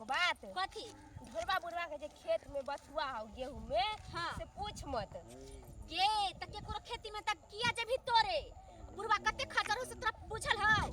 एगो बात कथी ढोरबा बुढ़वा के जे खेत में बथुआ हो गेहूं में हाँ। से पूछ मत के त केकरो खेती में त किया जे भी तोरे बुढ़वा कते खचर हो से तोरा पूछल हौ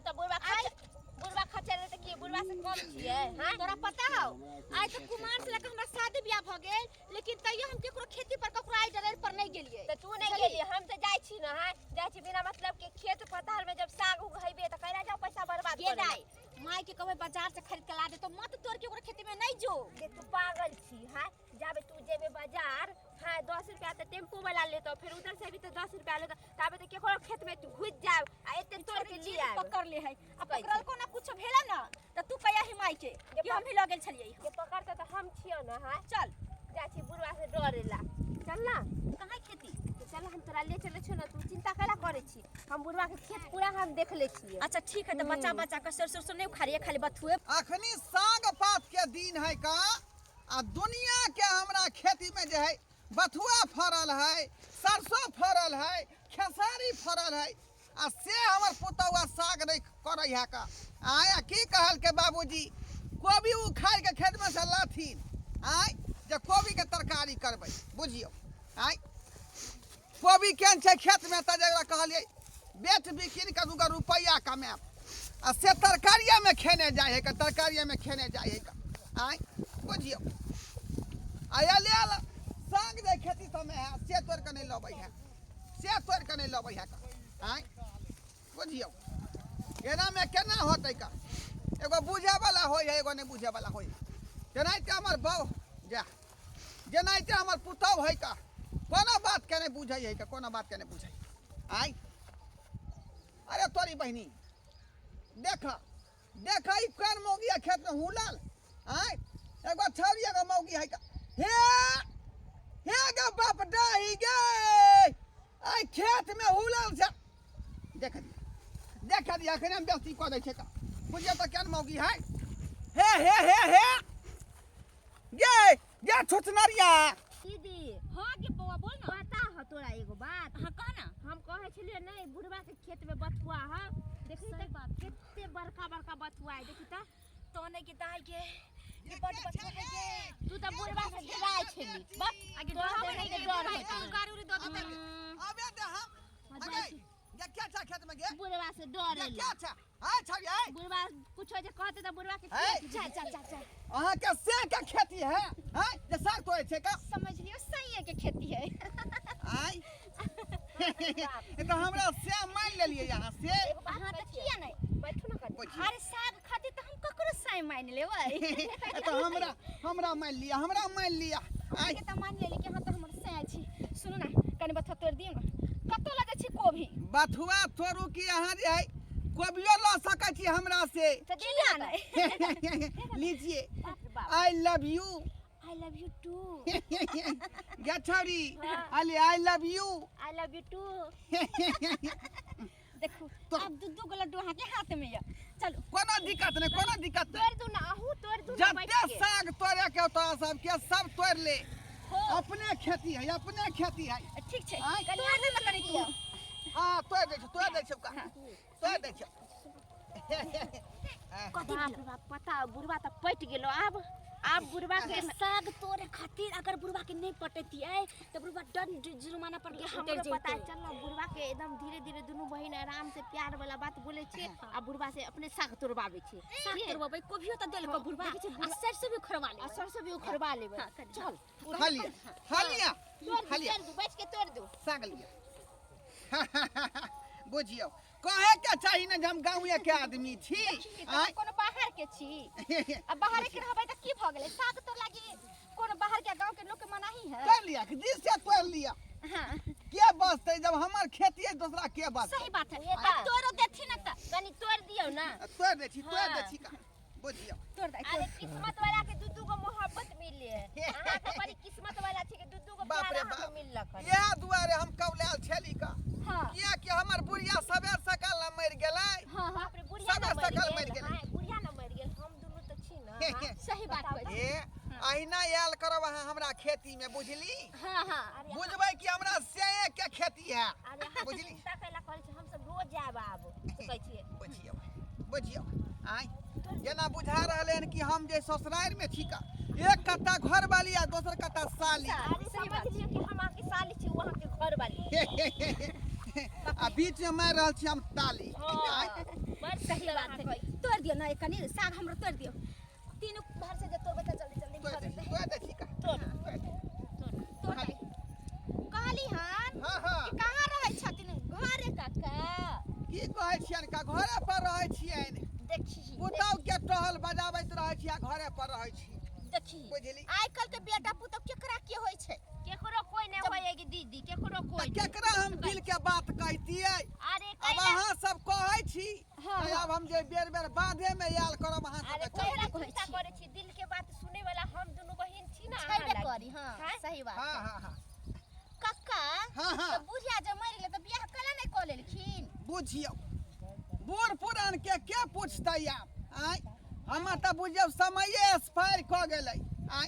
तो बुढ़वा खचर है त की बुढ़वा से कम छिए हां तोरा पता हौ आज तो कुमार से लेकर हमरा शादी ब्याह भ गेल लेकिन तइयो हम केकरो खेती पर ककरो आई डरे पर नहीं गेलिए त तू नहीं गेली हम त जाई छी न हां जाई छी बिना मतलब के खेत पताल में जब साग उगइबे त कैला जाओ पैसा बर्बाद के दाई माई के कहबे बाजार से खरीद के ला दे तो मत तोर केकरो खेती में नहीं जो के तू पागल छी हां जाबे तू जेबे बाजार हां 10 रुपया त टेम्पो वाला लेतो फिर उधर से भी तो 10 रुपया लेतो तबे त केकरो खेत में तू घुस जाओ आ एते तोड़ के ले आ पकड़ ले है अब पकड़ल को ना कुछ भेला ना त तू कया ही माई के कि हम ही लगल छलिए के पकड़ते त हम छियो न हां चल जा छी बुढ़वा से डरेला चल ना कहां खेती तो चल हम तोरा ले चले छ न तू चिंता कैला करे छी हम बुढ़वा के खेत पूरा हम देख ले छी अच्छा ठीक है तो बच्चा बच्चा का सरसों नहीं उखाड़िए खाली बथुए अखनी साग पात के दिन है का आ दुनिया के हमरा खेती में जे है बथुआ फरल है सरसों फरल है खेसारी फरल है आ से हमर पुतौआ साग नहीं करे है का आया की कहल के बाबूजी कोबी उखाड़ के खेत में से लाथिन आय जे कोबी के तरकारी करबै बुझियो आय कोबी केन छै खेत में त जकरा कहलिए बेच बिकिन के 2 रुपया कमाएब आ से तरकारिया में खेने जाए है तरकारिया में खेने जाए है आय बुझियो आया ले आला साग दे खेती तो में है से तोड़ के नहीं लबै है से तोड़ के नहीं लबै है आय बुझियो एना में केना होतै का एगो बुझे वाला होय है एगो नहीं बुझे वाला होय जेनाइते हमर बहू जा जेनाइते हमर पुतौ है का कोनो बात के नहीं बुझै है का कोनो बात के नहीं बुझै आय अरे तोरी बहनी देखा देखा ई कोन मौगिया खेत में हुलल आय एगो छौरी एगो मौगी है का हे गे बाप डाही गे आय खेत में हुलल छ देख दिया अखन हम बेइज्जती क दै छै का बुझियो त केन मौगी है हे गे गे छुटनरिया दीदी हां के बौआ बोल ना पता हो तोरा एगो बात हां कह ना हम कहे छलिए नहीं बुढ़वा के खेत में बथुआ है देखी सही त बात। कितने बड़का बड़का बथुआ है देखी त तो नहीं के दाई के ये बड़ बच्चा है के तू त बुढ़वा से डराय छली बस आगे तो हम डर नहीं नहीं डर डर होती। है गाड़ी उड़ी दो दो अबे दे हम अगे ये क्या था खेत में गे बुढ़वा से ये डरेला क्या था हाय छौरी हाय बुढ़वा कुछो जे कहते त बुढ़वा के है? जा अहाँ के से के खेती है हाय जे साग तोड़े छै का समझ लियो सही है के खेती है आय ये तो हमरा से मान लेलिए यहाँ से हां तो किया नहीं बैठू ना कर बुझियो अरे साग खाती तो हम ककरो साई मान लेबै ये तो हमरा मान लिया आय आगे तो मान लेली कि हां तो हमर साई छी सुनो ना कनी बथा तोड़ दियो ना कतो लगे छी कोभी बथुआ तोड़ू की यहाँ जे है कोबियो ला सकै छी हमरा से तो दिया नहीं लीजिए बाप रे बाप I love you I love you too गे छौरी Ali I love you I love you too देखो तो- अब दू गो लड्डू के हाथ में है चलो कोनो दिक्कत नहीं तोड़ दू ना आहू तोड़ दू ना जते बैठ के साग तोड़े के तो सब के सब तोड़ ले हो अपने खेती है ठीक छै आय, कनी आने में कनी तू हां तोड़ दे छौ का तोड़ दे छौ कथी बाप रे बाप पता बुढ़वा त पट गेलो अब बुढ़वा के साग तोड़े खातिर अगर बुढ़वा के नहीं पटतिए तो बुढ़वा दंड जुर्माना पर के हमरो पता है चल ना बुढ़वा के एकदम धीरे धीरे दोनों बहिन आराम से प्यार वाला बात बोले छे आ बुढ़वा से अपने साग तोड़वावे छे साग तोड़बै कोभियो त देल को बुढ़वा देखै छी आ सरसों भी खरवा ले आ सरसों भी उखड़वा लेबे हाँ, कर। चल हालिया तोड़ दू बैठ के तोड़ दू साग लिया बुझियो कहे के चाहिए ना जे हम गाँव के आदमी छी आय कोनो बाहर के छी अब बाहर के रहबै त की भ गेलै साग तो लागी कोनो बाहर के गांव के लोग के मनाही है तोड़ लिया जिस से तोड़ लिया हां के बसते जब हमार खेती है दूसरा के बस सही बात है ये अब तोरो देथी ना त कनी तोड़ दियो ना तोड़ दे छी का बुझियो तोड़ दे अरे किस्मत वाला के दू गो मोहब्बत मिले है अहाँ के बड़ी किस्मत वाला छी के दू गो बाप प्यार रे अहाँ बाप। के मिललक है यह दुआरे हम कौलाल छली का हां किया कि हमर बुढ़िया सबेर सकाल न मर गेलै हां हां बाप रे बुढ़िया ना सब मर सकल मर गेल गेल। हां बुढ़िया ना मर गेल हम दुनू त छी ना हाँ। सही बात है ए अहिना आयल करब अहाँ हमरा खेती में बुझली हां हां बुझबै कि हमरा से के खेती है अरे हम बुझली चिंता कैला करे छी हम सब रोज जाब आब कहै छियै बुझियो आय तोड़ केना बुझा रहले हन कि हम जे ससुराल में छी का एक कट्टा घर वाली आ दोसर कट्टा साली अरे समझ लियो कि हम आपके साली छी वहां के घर वाली आ बीच में मार रहल छी हम ताली बड़ सही बात है तोड़ दियो ना कनी साग हमरा तोड़ दियो तीनों बाहर से जे तोड़ बता जल्दी जल्दी तो खा दे तो देखी का तोड़ दे कहली हन हां हां कि कहां रहै छथिन घरे काका की कहै छियन का घरे पर रहै छियन देखी पुतौ के टहल बजाबैत रहै छी आ घरे पर रहै छी देखी बुझली आइ कल के बेटा पुतौ केकरा के होय छै केकरो कोई नहीं होएगी दीदी केकरो कोई केकरा हम दिल के बात कहतियै अरे अब अहाँ सब कहै छी हाँ, तो अब हम जे बेर बेर बाधे में याल करब अहाँ अरे सब कोहरा कहै चिंता छी। करे छी दिल के बात सुने वाला हम दोनों बहन छी ना छेबे अहाँ करी हां हैं? सही बात हां हां हां कक्का हाँ, हाँ। तो बुढ़िया जे मरि गेलै त बियाह कला नहीं क लेलखिन बुझियो बूढ़ पुरान के पूछतै आब आय हम त बुझियो समय एक्सपायर क गेलै आय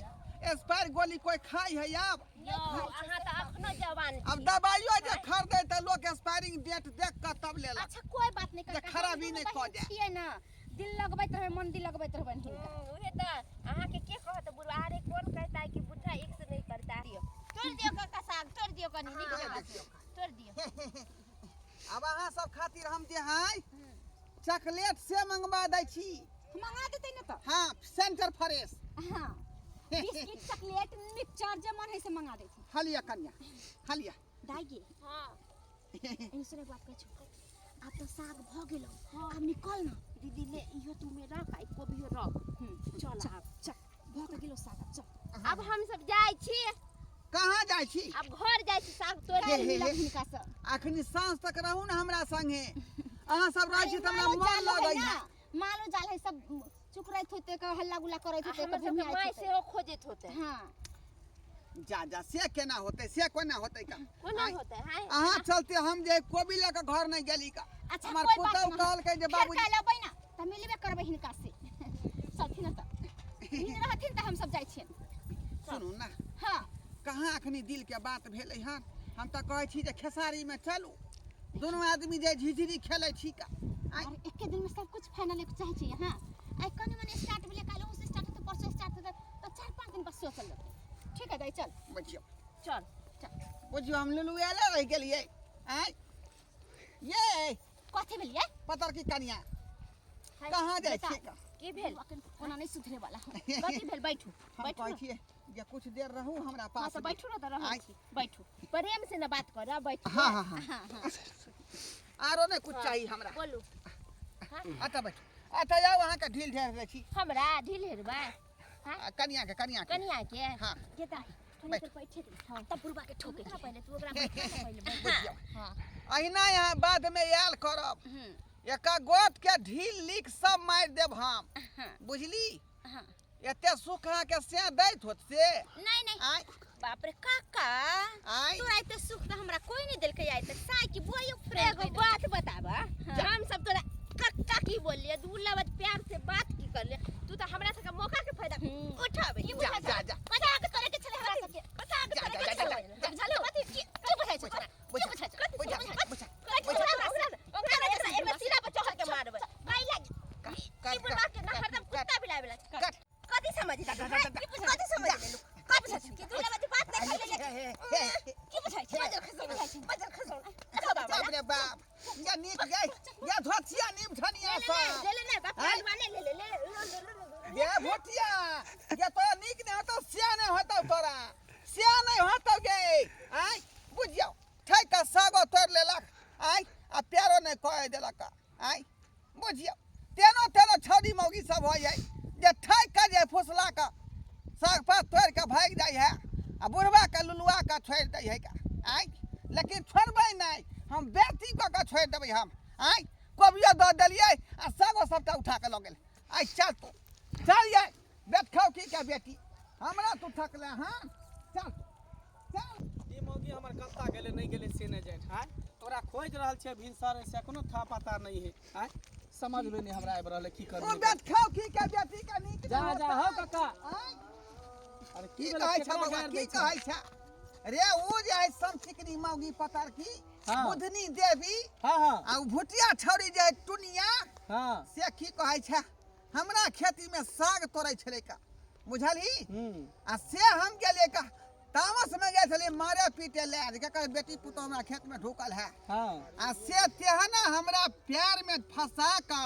एक्सपायर गोली कोई खाई है अब यो अहाँ त अखनो जवान छी अब दवाइयो जे खरीदे त लोग एक्सपायरिंग डेट देख के तब लेला अच्छा कोई बात नहीं जे कक्का खराबी नहीं क जाए छियै ना दिल लगबैत रहबै मन दिल लगबैत रहबै हिनका उहे त अहाँ के कहत बुढ़वा अरे कौन कहता है कि बुढ़ा एक से नहीं करता है तोड़ दियो कक्का साग तोड़ दियो कनी नीक जगह से तोड़ दियो अब अहाँ सब खातिर हम जे है चॉकलेट से मंगवा दै छी मंगा देतै न त हाँ सेंटर फ्रेश हां बिस्किट चॉकलेट मिक्सचर जे मन है से मंगा देती हलिया कन्या हलिया दाई हां इनसे एक बात कह छु अब तो साग भ गेलो अब निकल ना दीदी ले इहो तू में रख आई को भी रख चल अब चल भ गेलो साग चल अब हम सब जाय छी कहाँ जाइ छी अब घर जाय छी साग तोड़ हे, हे, मिलक हे। हिनका से अखनी सांझ तक रहू न हमरा संगे अहाँ सब रहै छी त हमरा मालो मन जाल है लगै ना है मालो जाल है सब चुकराइत होते का हल्ला गुल्ला करैत होते हमर कभी सबके में माय आइत से होते ओ खोजत होते हां जा जा से केना होतै से कोना होतै का कोना आय, होते हैं अहाँ चलते हम जे कोबी लेके घर नहीं गेली का अच्छा हमर कोई बात पुतौ नहीं कहलकै जे फिर बाबूजी काल अबै ना त मिलबे करबै हिनका से सबथिन त हिन रहथिन त हम सब जाइ छियन सुनू ना हां कहाँ अखनी दिल के बात भेलै हन हम त कहै छी जे खेसारी में चलू दोनों आदमी जे झिझरी खेलै छी का आय, और एक दिन में सब कुछ फाइनल एक चाहे छी हां आई कनी मने स्टार्ट भेले काल से स्टार्ट तो परसों स्टार्ट होता तो 4-5 दिन बाद सो चल जाते ठीक है दाई चल बुझियो चल चल बुझियो हम लुलु एले रह गेलियै आय ये कथि भेलिए पतर की कनिया कहाँ जाइ छी का की भेल कोना नहीं सुधरे वाला कथि भेल बैठू हम बैठू कहै ना। छी जे कुछ देर रहू हमरा हाँ पास तो बैठू ना तो रहो आय। छी बैठू प्रेम से ना बात कर बैठ हाँ हाँ हाँ हाँ हाँ आरो नहीं कुछ चाहिए हमरा बोलू आता बैठ आता जाओ वहाँ का ढील ढेर छी हमरा ढील हेरबा कनिया के कनिया के हाँ केता थोड़ी देर बैठे दे हां तब बुढ़वा के ठोके बैठा पहले तू ओकरा बैठा ना पहले बुझियो हां अहिना यहाँ बाद में याल करब एका गोट के ढील लिख सब मार देब हम बुझली हां एते सुख अहाँ के से दैत होत से नहीं नहीं आय बाप रे काका आय तोरा इते सुख तो हमरा कोई नहीं देलकै आइ तक साई की बोयो फ्रेंड एगो बात बताबा हम सब तोरा कक्का की बोलिए दूल्हा बात प्यार से बात की कर ले तू तो हमरा से का मौका के फायदा उठाबे जा जा जा पता के तोरे के चले हमरा सबके पता के जा, तोरे जा, के जा, चले जा, झालो कथि की बुझाइ छै तोरा बुझा बुझाइ छै बुझा ओकरा एक बार सीधा पर चढ़ के मारबे गाय लागी की बुढ़वा के ना हरदम कुत्ता बिलावे ला कट कथि समझ कथि समझ ले कथि समझ की दूल्हा बात बात नहीं कर ले की बुझाइ छै बजर खसो बाप रे बाप या नीक गई या धोतिया नीम धनिया सा ले ले ना बाप माने ले ये भोटिया ये तो नीक नहीं होता सिया नहीं होता तोरा सिया नहीं होता गे आय बुझियो ठैक का सागो तोड़ लेलक आय आ प्यारो नहीं कह देलक आय बुझियो तेनो छौड़ी मौगी सब हो जाए जे ठैक का जे फुसला का साग पात तोड़ के भाग जाए है आ बुढ़वा का लुलुआ का छोड़ दे है का आय लेकिन छोड़बै नहीं हम बेटी का छोड़ देबै हम आय कोबियो दऽ देलियै आ सागो सबटा उठा के लऽ गेल आय चल तू चल जाए बेट खाओ की क्या बेटी हमरा तू ठकले हाँ चल चल ई मौगी हमर कत्ता गेले नहीं गेले से नहीं जाय हां तोरा खोज रहल छै भिनसर से कोनो था पता नहीं है हां समझ लो नहीं हमरा आबि रहल की ओ करू बेट खाओ की क्या बेटी का नीक जा जा हो काका आय अरे की की कहै भेलै छै बाबा की कहै छै रे ऊ जे है समचिकनी मौगी पतर की हाँ। बुधनी देवी हां हां आ ऊ भुटिया छौड़ी जे है टुनिया हां से की कहै छै हमरा खेती में साग तोड़े छले का बुझली आ से हम गेलिए का तामस में गए छले मारे पीटे ले के बेटी पुतो हमरा खेत में ढुकल है हाँ आ से तेहना हमरा प्यार में फंसा का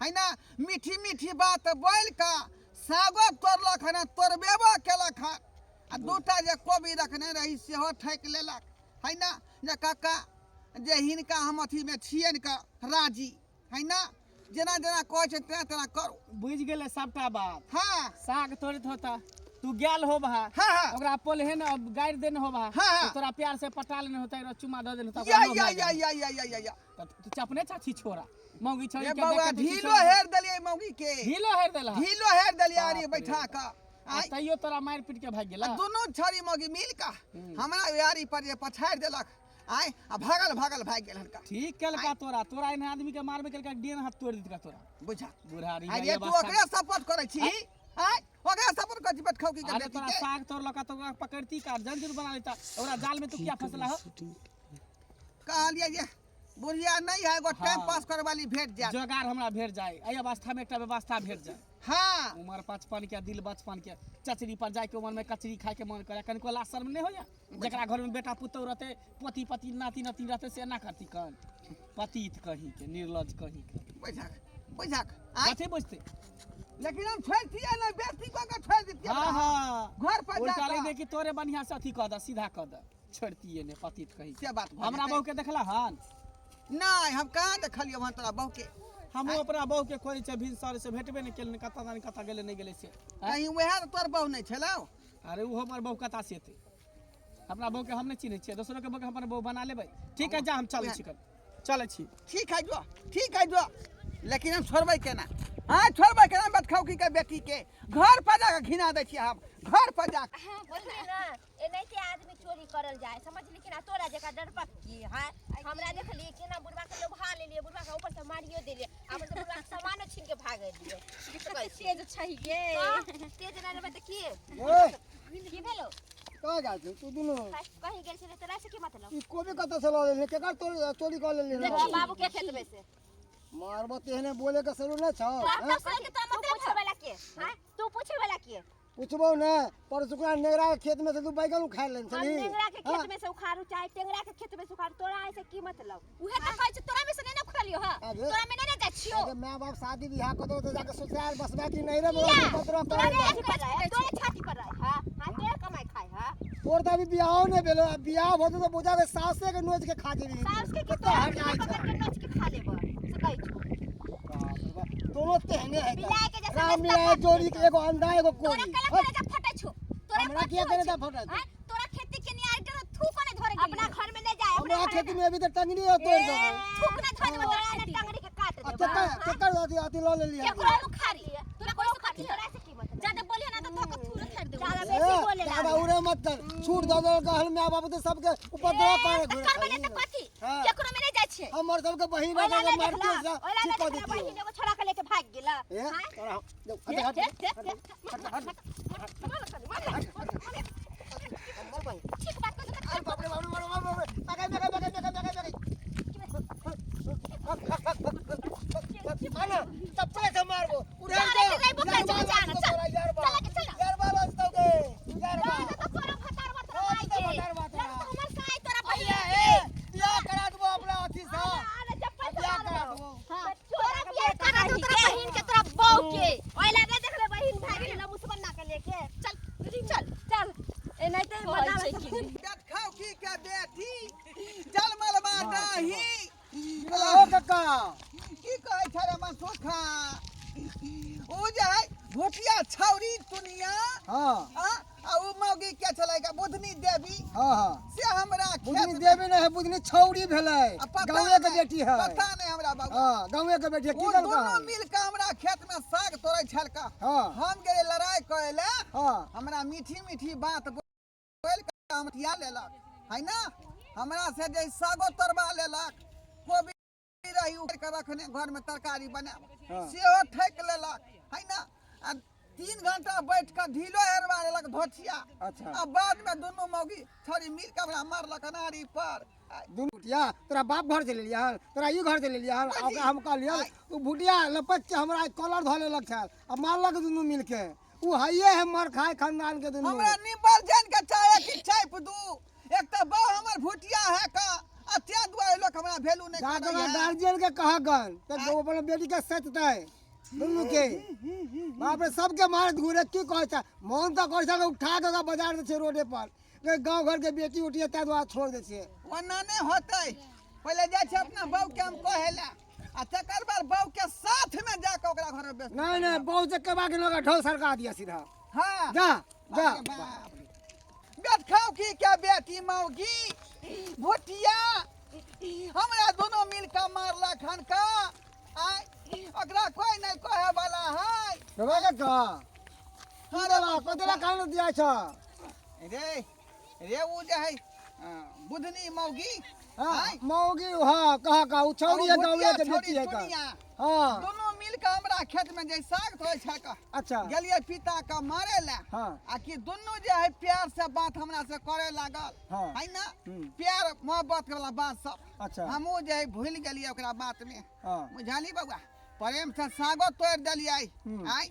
है ना मीठी मीठी बात बोल का सागो तोड़लक है ना तोड़बेबो केलक है आ दूटा जे कोबी रखने रही सेहो ठैक लेलक है ना जे काका जे हिनका हम अथी में छियन का राजी है ना जेना जेना कहै छै तेना तेना करू बुझ गेले सबटा बात। हाँ साग तोड़त होता तू गेल हो बहा हाँ हाँ ओकरा पोलहे न गाड़ देने हो बहा हाँ, हाँ। तो तोरा प्यार से पटा लेने होता है चुमा दे देने होता या तू चपने चाची छोरा मौगी छोरी ए के बाबा देख के ढीलो हेर देलिए मौगी के ढीलो हेर देला ढीलो हेर देलिए अरे बैठा का आ तइयो तोरा मार पीट के भाग गेला दोनों छोरी मौगी मिल का हमरा यारी पर जे पछाड़ देलक आय आ भागल भागल भाग गेल हनका ठीक केलका तोरा एने आदमी के मारबे केलका डेन हाथ तोड़ देलका तोरा बुझा बुढ़ारी आ ये तू ओकरे सपोर्ट करे छी आय ओकरे सपोर्ट कर छी बैठ खौकी अरे के तोरा साग तोड़लका तो ओकरा पकड़ती का जंजीर बना लेता ओकरा जाल में तू क्या फंसला हो कहलिए ये बुढ़िया नहीं है एगो टाइम पास करे वाली भेट जाए जोगार हमरा भेट जाए एहि अवस्था में एकटा व्यवस्था भेट जाए हाँ उमर 55 के दिल बचपन के चचरी पर जाए के उमर में कचरी खाए के मन करे कनको ला शर्म नहीं होया जकरा घर में बेटा पुतौ रहते पति पति नाती नाती रहते से ना करती कन पतित कहीं के निर्लज कहीं के बुझा बुझा आय कथी बुझते लेकिन हम छोड़ दिया ना बेटी को का छोड़ दिया हां हां घर पर उल्टा ले जा दे कि तोरे बढ़िया से अथी क द सीधा क द छोड़तिए ने पतित कहीं से बात हमरा बहू के देखला हन नहीं हम कहां देखलियो वहां तोरा बहू के हम अपना बहू के खोरी छै भिनसर से भेटबे नहीं केल कता जानी कता गेले नहीं गेले से कहीं वह तोर बहू नहीं छलौ अरे वो हमर बहू कता से थे अपना बहू के हम नहीं चिन्ह छियै दोसरो के बहू के अपन बहू बना लेबै ठीक है जा हम चलै छी चलै छी ठीक है जो लेकिन हम छोड़बै केना हां छोड़बै केना बात खौकी के बेटी के घर पर जाके घिना दै छी हम घर पर जा बोलली ना ए नहीं के आदमी चोरी करल जाए समझली कि ना तोरा जका डरपक की है हमरा देखली केना बुढ़वा के लोभा ले लिए बुढ़वा के ऊपर से मारियो देले अब तो बुढ़वा के सामान छीन के भाग दिए तेज छै गे तेज ना रहबे त की ए की भेलो कहाँ गए थे तू दोनों कहीं गेल छले तोरा से की मतलब ई कोबी कत से ला लेने केकर चोरी कर लेने देखी बाबू के खेत में से मारबो तेहने बोले के सरू न छ तू पूछे वाला के हां तू पूछे वाला के पूछबो न परसुकरा नेगरा के खेत में से तू बैगन खा लेन हम छली टेंगरा के खेत में से उखाड़ू चाहे टेंगरा के खेत में से उखाड़ू तोरा ऐसे की मतलब उहे त कहै छै तोरा में से नहीं ना उखड़लियो ह आगे। तोरा में नहीं जा छियो अरे माँ बाप शादी बियाह को तो जाके ससुराल बसबा की नहीं रे किया? पत्र तोरा कर छाती पर रहा है तोरा छाती पर रहा है हां तेरा कमाई खाए हां तोर त अभी बियाह ने भेलो बियाह होतो तो बुझा के सासे के नोच के खा जेबी सास के कत्ता हट कितना जाए पकड़ के नोच के खा लेबो से कहै छु दोनों तेहने है मिलाए के जैसे राम मिलाए जोड़ी के एगो अंडा एगो तोरा कोरी कला करे जा फटै छु तोरा हमरा किया करे ता फटा हां तोरा खेती के नियार के थू कोने धरे अपना घर में ले जाए हमरा खेती में अभी तक टंगनी है तोड़ दो थूक ना धरे तोरा तोरा ने टंगड़ी के काट दे अच्छा चक्कर आती लो ले लिया केकरो मुखारी तोरा कोई सुखाती तोरा से की मतलब ज्यादा बोलिए ना तो थोक थूर फेर देबो ज्यादा बेसी बोले ज्यादा ला उड़े मत कर छूट दो दो कहल में बाबू तो सबके ऊपर दो करे कर बने त कथी हाँ। केकरो में नहीं जाय छै हमर सबके बहिन ओला आके ले मारती देखला है ओला ले ठीक कर देखला देती बहिनी एगो छोड़ा के लेके भाग गेला है हां तोरा ठीक बात कर अरे बाप रे बाप रे मानो चप्पल से मारबो उड़ा अरे के रे बुका जा जाना चल यार बा चल चल यार बा बस्तोगे यार बा तो तोरा फटार मत और तो रमाई बटर बात के हमर साई तोरा भैया भैया ए बियाह करा दबो अपना अथी से अरे चप्पल बियाह करा दबो हां तोरा बियाह करा दो तोरा बहिन के तोरा बहू के ओला ले देखले बहिन भाग गेला मुसबन्ना के लेके चल चल चल ए नहीं तो बता बेट खौकी के बेटी जलमल बाटाही ओ काका की कहै छै रे मनसुखा ओ जे है भोटिया छौरी दुनिया हां आ उ मौगी के छलै का बुधनी देवी हां हां से हमरा बुधनी देवी नहीं है बुधनी छौरी भेलै गांवे के बेटी है पता नहीं हमरा बाबू हां गांवे के बेटी है की वो कर दोनों मिल के हमरा खेत में साग तोड़ै छल का हां हम गेले लड़ाई करे ले हां हमरा मीठी मीठी बात बोल के हमथिया लेलक है ना हमरा से जे सागो तोड़वा लेलक कोबी रही उड़ के रखने घर में तरकारी बना हाँ। सेहो ठेक लेलक है ना आ 3 घंटा बैठ के ढीलो हेरवा लेलक धोतिया अच्छा आ बाद में दोनों मौगी छोरी मिल के हमरा मारलक अनारी पर दुनू भुटिया तोरा बाप घर से ले लिया तोरा ई घर से ले लिया हम कहलिए तू भुटिया लपट के हमरा कॉलर धऽ लेलक छल आ मारलक दुनू मिल के उ हइये है मर खाए खानदान के दुनू हमरा निबर जान के चाहे कि चाप दू एक त बा हमर भुटिया है का अत्या दुआरे लोग हमरा वैल्यू नहीं जा करे तोरा गार्जियन के कहा गन तो वो अपन बेटी के सचतै दुनू के बाप रे सबके मार घूरे की कहै छै मोहन तो कहै छै उठा के बाजार दे छै रोडे पर गांव घर के बेटी उठिए ता दुआ छोड़ दे छै ओना नहीं होतै पहले जाय छै अपना बाऊ के हम कहेला आ तकर बाद बाऊ के साथ में जाके ओकरा घर में बेच नहीं नहीं बहुत से केबा के लोग ढोल सरका दिया सीधा हां जा जा बेट खाओ की क्या बेटी मौगी भुटिया हमरा दोनों मिल के मारला खन का आय ओकरा कोई नहीं कहे वाला है केबा के का हां को देला कान दिया छ रे रे उ जे है बुधनी मौगी हां मौगी हां कहा का उ छौरी है गांव के बेटी है का हां दोनों मिल के हमरा खेत में जे साग धोय छै का अच्छा गेलिए पिता का मारे ला हां आ कि दोनों जे है प्यार से बात हमरा से करे लागल हाँ। है ना प्यार मोहब्बत के वाला बात सब अच्छा हमहू जे है भूल गेलिए ओकरा बात में हां बुझाली बउआ प्रेम से सागो तोड़ देलिए हम्म। आय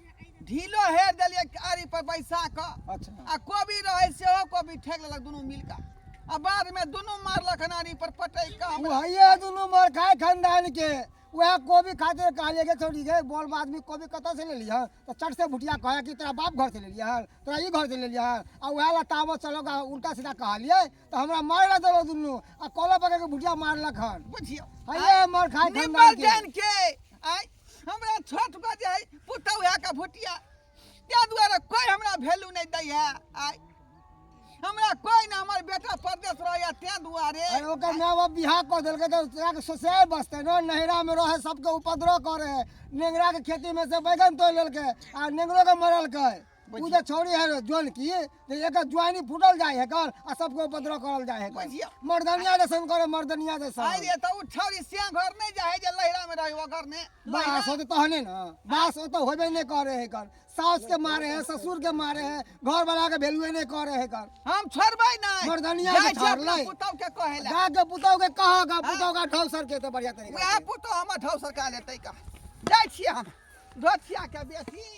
ढीलो हेर देलिए आरी पर बैसा के अच्छा आ कोबी रहे सेहो कोबी ठेक लेलक दोनों मिल के आ बाद में दोनों मारलक नारी पर पटै का उ हइये दुनू मर खाए खानदान के वह कोबी खाते कहलिए के छोड़ी के बोल आदमी कोबी कतऽ से ले लिया तो चट से भुटिया कहे कि तेरा बाप घर से ले लिया तोरा ई घर से ले लिया आ वह लतावो चलो उल्टा सीधा कहलिए तो हमरा मार देलो दुनू आ कॉलर पकड़ के भुटिया मारलक हन बुझियो हइये मर खाए खानदान निमल के जान के आय हमरा छोट को जे है पुतौ है का भुटिया त्या दुआरे कोई हमरा वैल्यू नहीं दै है आय हमरा कोई ना हमर बेटा परदेश रहया त्या दुआरे अरे ओकर माँ बाप बिहार कर देलकै तो तोरा के सोसे बसते न नहिरा में रहे सबके उपद्रव करे नेंगरा के खेती में से बैगन तोड़ लेलकै आ नेंगरो के मरलकै उ जे छौरी है जोन की तो एक ज्वाइनी फूटल जाय है कल आ सबके उपद्रव करल जाय है बुझियो। मर्दनिया जैसन करे मर्दनिया जैसन आय रे तो उ छौरी सिया घर नहीं जाए जे लहरा में रही घर ने बास हो तो तहने न बास हो तो होबे नहीं करे है कर सास के मारे है ससुर के मारे है घर वाला के वैल्यू नहीं करे है कर हम छोड़बै नहीं मर्दनिया जाय के छै छोड़ अपना लै पुतौ के कहेला जा के पुतौ के कहा का पुतौ का ढौ सर के तो बढ़िया तरीका वह पुतौ हमर ढौ सरकार लेतै का जाय छियै हम धोतिया के बेटी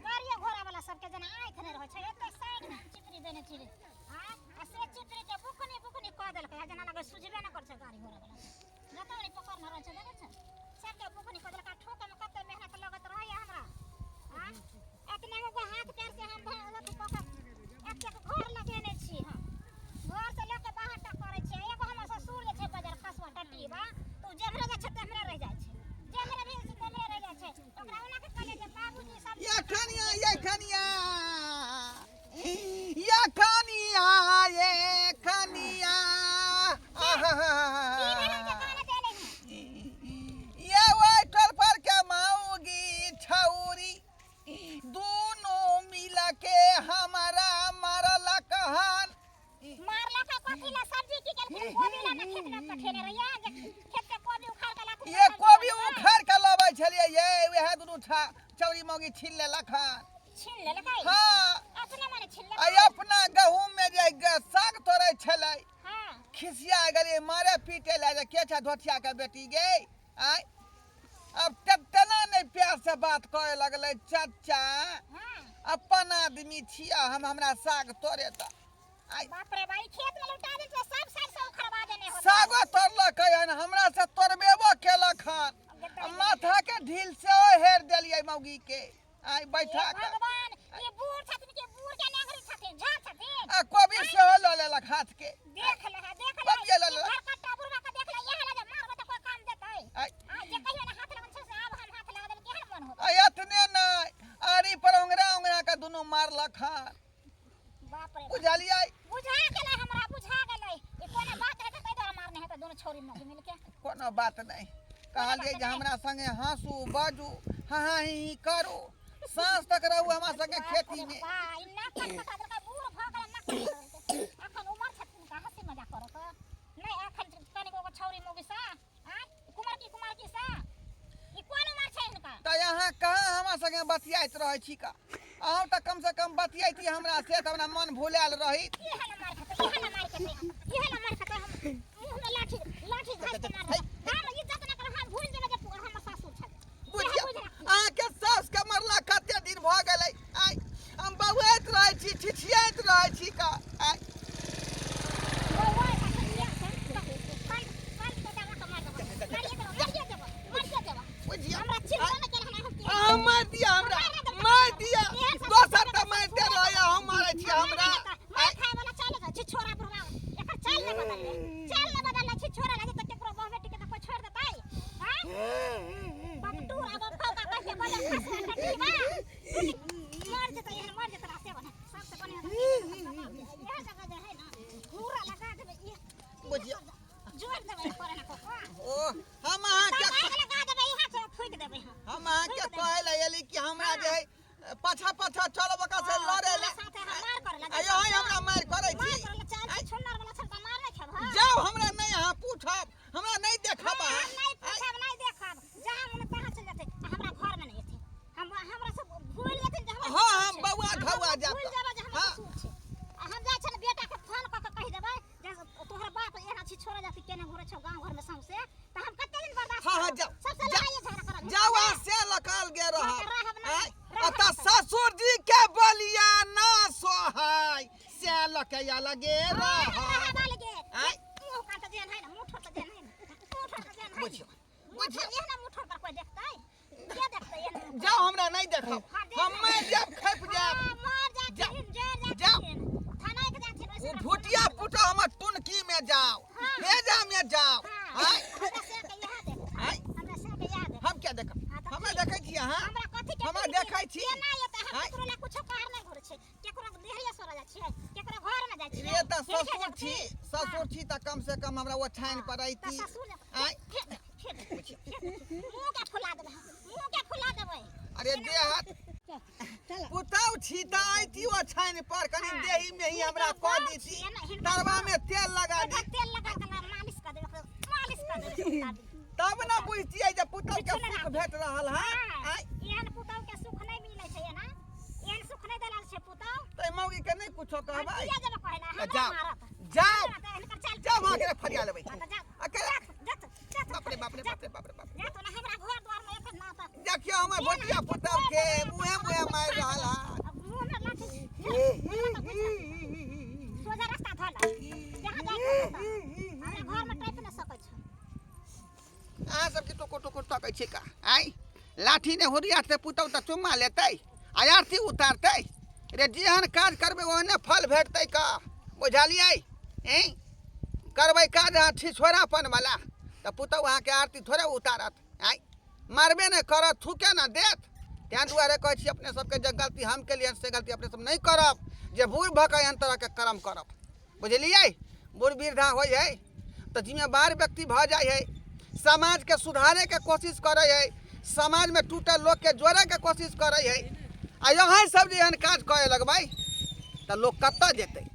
गाड़िया घोड़ा वाला सबके जना आँख नहीं रहे छै एते साइड में चिपरी देने छिरे हां आ से चिपरी के बुकनी बुकनी क देलकै जना लगे सुझबे न करछ गाड़ी घोड़ा वाला जतौनी पकड़ न रहे छै देखे छै सबके बुकनी क देलकै ठोके में कते मेहनत लगत रहै हमरा हां एतने गो हाथ पैर से हम भलक पकड़ एक एक घर लगेने छी हम घर से लेके बाहर तक करे छी एगो हमर ससुर जे छै बाजार खसवा टट्टी बा तो जेमरे जे छै तेमरे रह जाइ छै जेमरे भी से तेमरे रह जाइ छै ओकरा ओना के कहले जे बाबूजी सब या खनिया ये खनिया या खनिया ये खनिया ये वेटर पर के माऊगी छौरी दोनों मिल के हमारा मारल कहन मारला का कोकिला सब्जी की के कोबी ला खेत में पठेने रहिया जे खेत के कोबी उखाड़ के लात ये कोबी उखाड़ के लबै छलिए ये वह दुनू चौरी मौगी छीन लेलक हन छीन ले लकै हां अपने माने छीन ले आई अपना गहूम में जे साग तोड़े छलै हां खिसिया गली मारे पीटे ला जे के छ धोतिया के बेटी गे आय अब तना नहीं प्यार से बात करे लगले चाचा हां अपन आदमी छिया हम हमरा साग तोड़े त आय बाप रे भाई खेत में लुटा दे तो सब साइड से उखड़वा देने होता सागो तोड़लक हन हमरा से तोड़बेबो केलक हन माथा के ढील से हेर देलिए मौगी के आय बैठा के भगवान ये बूढ़ छथिन के बूढ़ के नागरी छथिन झाड़ छथिन आ कोबी से ले लेलक हाथ के देख ले कब ये ले ले घर कट्टा बुढ़वा के देख ले ये हला जे मारबो तो कोई काम देतै आय आ जे कहियो ना हाथ लगन छै से अब हम हाथ लगा देब केहन मन होता आय इतने नहीं आरी पर उंगरा के दोनों मारलक हन बाप रे बुझलिए बुझा गेलै हमरा बुझा गेलै ई कोनो बात रहे तै द्वारा मारने है तो दोनों छोरी मिल के कोनो बात नहीं कहलिए जे हमरा संगे हंसू बाजू हाँ ही करू सांस तक रहू हमरा संगे खेती में भाई ना खटखटा देलकै बूढ़ भ गेलै ना अखन उमर छथिन का हंसी मजाक करत नहीं अखन कनिको को छौरी मोगी सा आ कुमार की सा ई कोन उमर छै इनका त यहाँ कहाँ हमरा संगे बतियाइत रहै छी का आओ तो कम से कम बतियाती हमरा से त हमरा मन भुलाल रही। ये है ना मार खाते ये है ना मार खाते हम मुंह में लाठी लाठी घास के मार हम इज्जत ना कर हम भूल जेबे जे हमर सासू छ बुझिया आ के सास के मरला कते दिन भ गेलै। आई हम बउआइत रहै छी छिछियाइत रहै छी का। आई बुझिया मार दिया हमरा मार दिया दोसर त मारते रहै हम मारै छी हमरा। मार खाए वाला चले छै छोरा बुढ़वा एकर चाल ने बदल छै छोरा लागे त केकरो बह बेटी के त कोई छोड़ देतै हां बकटूर अब फौका कह के बदल फस ठीक बा मर जेतै रास्ते बने सबसे बने यह जगह जे है ना पूरा लगा देबे ये बुझिया जोर देबे करे ना को ओ हम अहाँ के लगा देबे यहां से फूक देबे हम अहाँ के कहै ल एली कि हमरा जे है पाछा पाछा चलब का से लड़े ले साथे मार करे लगा आयो हमरा मार करै छी। चाल छोड़नार वाला छलका मार नहीं खेब हां जाओ हमरा नहीं अहाँ पूछब हमरा नहीं देखब अहाँ। नहीं पूछब नहीं देखब जहां मन तहां चल जाते हमरा घर में नहीं एथे हमरा सब भूल जेते जे हमरा हां हम बउआ घौआ जाब भूल जाबे जे हमरा ससुर छै हम जाय छन बेटा के फोन क के कहि देबै जे तोहर बाप एना छी छोड़ जाती केने घुरे छ गांव घर में सौसे त हम कते दिन बर्दाश्त हां जाओ सबसे लड़ाई झगड़ा करब जाओ आ से लकाल गे रह अत ससुर जी के बलिया ना सोहाय से लकैया लगे रह। आई मुंह काट देन है ना मुंह ठोक देन है मुंह ठोक देन है बुझियो बुझियो ये ना मुंह ठोक पर कोई देखतै के देखतै ये जाओ हमरा नहीं देखब हम जब खप जाब मार जात जाओ थाना के जात वो भुटिया पुटा हमर टुनकी में जाओ भेजा में जाओ। आई हमरा से के याद है आई हमरा से के याद है हम क्या देखब हमरा देखै छी अहाँ हमरा कथि के हमरा देखै छी ना ये त हम केकरो ला कुछो कार नहीं घुरे छै केकरो देहरिया सोरा जा छै केकरो घर में जा छै ये त ससुर छी त कम से कम हमरा ओछाइन पड़ैती। आई मुंह के फुला देबै अरे देह पुताउ छी त आइती ओछाइन पर कनी देही में ही हमरा क दीती तरवा में तेल लगा दी तेल लगा के मालिश कर देबै तब ना बुझतियै जे पुताउ के सुख भेट रहल है। आई एहन पुताउ के सुख नहीं मिलै छै ना एहन सुख नहीं देलाल छै पुताउ त मौगी के नहीं कुछो कहबै किया जब कहना है जाओ जाओ जाओ वहां के फरिया लेबै अकेला बाप रे बाप रे बाप रे बाप रे बाप जा तो ना हमरा घर द्वार में एक ना त देखियो हमर भोटिया पुताउ के मुहे मार रहल है। मुंह में लाठी सोजा रास्ता धला जहां जाए हमरा घर में टैप न सकै छै अहाँ सबके टोको टोको टकै छै का। आई लाठी ने होरिया से पुतौ त चुम्मा लेतै आरती उतारतै रे जेहन काज करबै ओहने फल भेटतै का बुझलियै। हैं करबै काज छी छोरापन वाला त पुतौ अहाँ के आरती थोड़े उतारत। आई मारबे ने करत थूके ना देत तें दुआरे कहै छी अपने सबके जे गलती हम केलियन से गलती अपने सब नहीं करब जे बूढ़ भ के एहन तरह के कर्म करब बुझलियै। बूढ़ वृद्धा होइ है त जिम्मेवार व्यक्ति भ जाइ है समाज के सुधारे के कोशिश करे है समाज में टूटल लोग के जोड़े के कोशिश करे है आ यहाँ सब जे एहन काज करे लगबै त लोग कतऽ जेतै।